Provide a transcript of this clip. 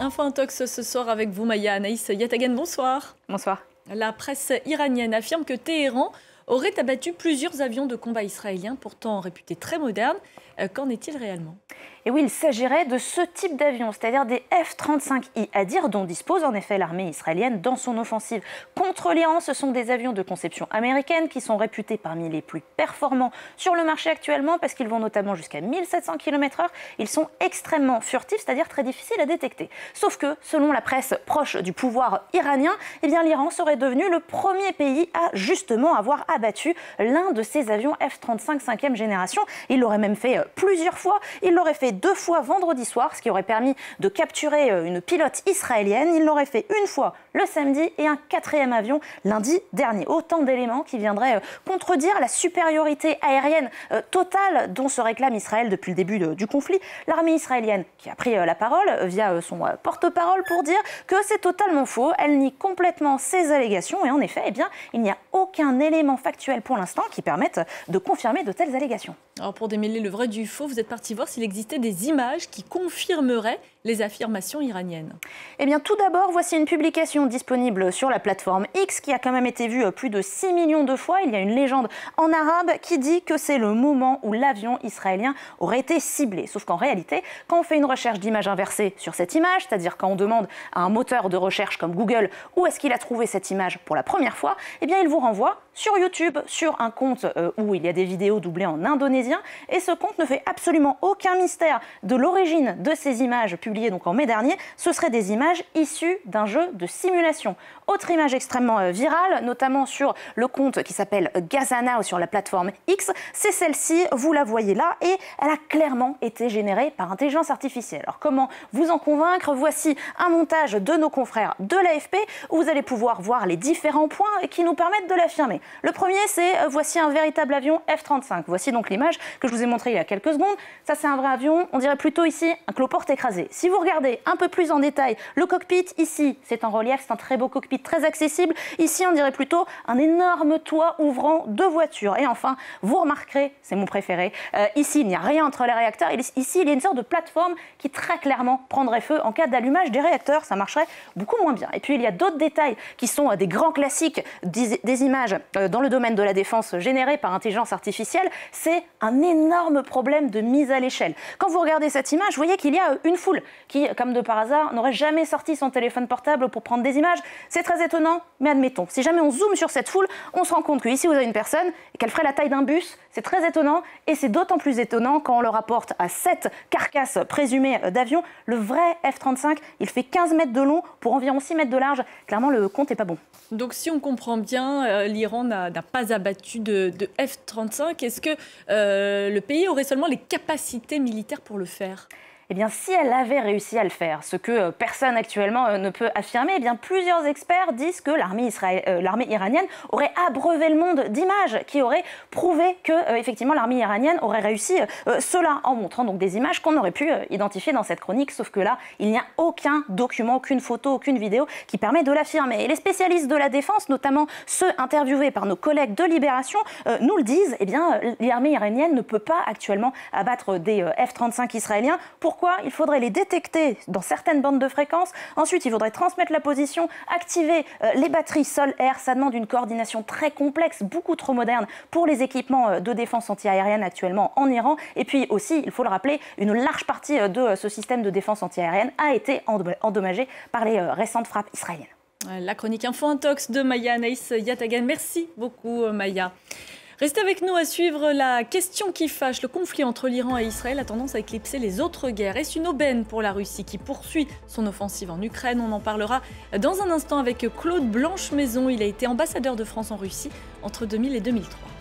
Info Intox ce soir avec vous, Maya. Anaïs Yatagan, bonsoir. Bonsoir. La presse iranienne affirme que Téhéran aurait abattu plusieurs avions de combat israéliens, pourtant réputés très modernes. Qu'en est-il réellement ? Et oui, il s'agirait de ce type d'avion, c'est-à-dire des F-35I Hadir, dont dispose en effet l'armée israélienne dans son offensive contre l'Iran. Ce sont des avions de conception américaine qui sont réputés parmi les plus performants sur le marché actuellement parce qu'ils vont notamment jusqu'à 1700 km/h. Ils sont extrêmement furtifs, c'est-à-dire très difficiles à détecter. Sauf que, selon la presse proche du pouvoir iranien, l'Iran serait devenu le premier pays à justement avoir abattu l'un de ces avions F-35 5e génération. Il l'aurait même fait plusieurs fois. Il l'aurait fait 2 fois vendredi soir, ce qui aurait permis de capturer une pilote israélienne. Il l'aurait fait une fois le samedi et un 4e avion lundi dernier. Autant d'éléments qui viendraient contredire la supériorité aérienne totale dont se réclame Israël depuis le début du conflit. L'armée israélienne qui a pris la parole via son porte-parole pour dire que c'est totalement faux. Elle nie complètement ces allégations et en effet, il n'y a aucun élément factuel pour l'instant qui permette de confirmer de telles allégations. Alors pour démêler le vrai du faux, vous êtes parti voir s'il existait des images qui confirmeraient les affirmations iraniennes. Eh bien, tout d'abord, voici une publication disponible sur la plateforme X qui a quand même été vue plus de 6 millions de fois. Il y a une légende en arabe qui dit que c'est le moment où l'avion israélien aurait été ciblé. Sauf qu'en réalité, quand on fait une recherche d'image inversée sur cette image, c'est-à-dire quand on demande à un moteur de recherche comme Google où est-ce qu'il a trouvé cette image pour la première fois, eh bien, il vous renvoie sur YouTube, sur un compte où il y a des vidéos doublées en indonésien. Et ce compte ne fait absolument aucun mystère de l'origine de ces images publiées donc en mai dernier. Ce seraient des images issues d'un jeu de simulation. Autre image extrêmement virale, notamment sur le compte qui s'appelle Gazana ou sur la plateforme X, c'est celle-ci, vous la voyez là, et elle a clairement été générée par intelligence artificielle. Alors comment vous en convaincre? Voici un montage de nos confrères de l'AFP où vous allez pouvoir voir les différents points qui nous permettent de l'affirmer. Le premier, c'est voici un véritable avion F-35. Voici donc l'image que je vous ai montrée il y a quelques secondes. Ça, c'est un vrai avion, on dirait plutôt ici un cloporte écrasé. Si vous regardez un peu plus en détail le cockpit, ici, c'est en relief, c'est un très beau cockpit, très accessible. Ici, on dirait plutôt un énorme toit ouvrant de voitures. Et enfin, vous remarquerez, c'est mon préféré, ici, il n'y a rien entre les réacteurs. Ici, il y a une sorte de plateforme qui très clairement prendrait feu en cas d'allumage des réacteurs. Ça marcherait beaucoup moins bien. Et puis, il y a d'autres détails qui sont des grands classiques des images dans le domaine de la défense générées par intelligence artificielle. C'est un énorme problème de mise à l'échelle. Quand vous regardez cette image, vous voyez qu'il y a une foule qui, comme de par hasard, n'aurait jamais sorti son téléphone portable pour prendre des images. C'est très étonnant, mais admettons. Si jamais on zoome sur cette foule, on se rend compte qu'ici, vous avez une personne et qu'elle ferait la taille d'un bus. C'est très étonnant et c'est d'autant plus étonnant quand on le rapporte à cette carcasse présumée d'avion. Le vrai F-35, il fait 15 mètres de long pour environ 6 mètres de large. Clairement, le compte n'est pas bon. Donc si on comprend bien, l'Iran n'a pas abattu de F-35. Est-ce que le pays aurait seulement les capacités militaires pour le faire ? Eh bien, si elle avait réussi à le faire, ce que personne actuellement ne peut affirmer, eh bien, plusieurs experts disent que l'armée iranienne aurait abreuvé le monde d'images qui auraient prouvé que, effectivement, l'armée iranienne aurait réussi cela en montrant donc des images qu'on aurait pu identifier dans cette chronique. Sauf que là, il n'y a aucun document, aucune photo, aucune vidéo qui permet de l'affirmer. Et les spécialistes de la défense, notamment ceux interviewés par nos collègues de Libération, nous le disent, eh bien, l'armée iranienne ne peut pas actuellement abattre des F-35 israéliens. Pourquoi ? Il faudrait les détecter dans certaines bandes de fréquences. Ensuite, il faudrait transmettre la position, activer les batteries sol-air. Ça demande une coordination très complexe, beaucoup trop moderne pour les équipements de défense antiaérienne actuellement en Iran. Et puis aussi, il faut le rappeler, une large partie de ce système de défense antiaérienne a été endommagée par les récentes frappes israéliennes. La chronique Info Intox de Maya Anaïs Yatagan. Merci beaucoup, Maya. Restez avec nous à suivre la question qui fâche. Le conflit entre l'Iran et Israël a tendance à éclipser les autres guerres. Est-ce une aubaine pour la Russie qui poursuit son offensive en Ukraine? On en parlera dans un instant avec Claude Blanche-Maison. Il a été ambassadeur de France en Russie entre 2000 et 2003.